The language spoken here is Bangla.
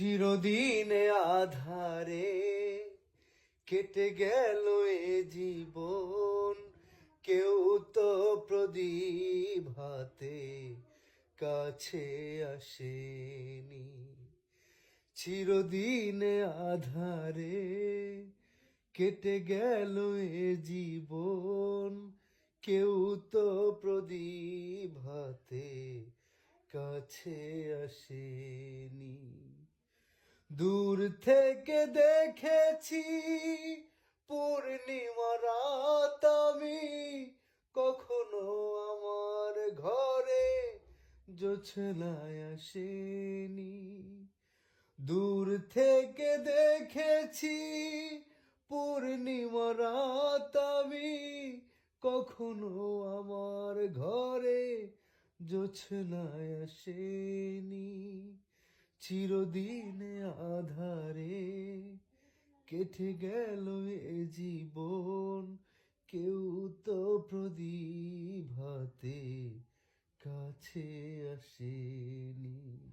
চিরদিনে আধারে কেটে গেল এ জীবন, কেউ তো প্রদীপ হাতে কাছে আসেনি। চিরদিনে আধারে কেটে গেল এ জীবন, কেউ তো প্রদীপ হাতে কাছে আসেনি। দূর থেকে দেখেছি পূর্ণিমা রাত আমি, কখনো আমার ঘরে জোছনায় আসেনি। দূর থেকে দেখেছি পূর্ণিমা রাত আমি, কখনো আমার ঘরে জোছনায় আসেনি। চিরদিনে আধারে কেটে গেল এ জীবন, কেউ তো প্রদীপ হাতে কাছে আসেনি।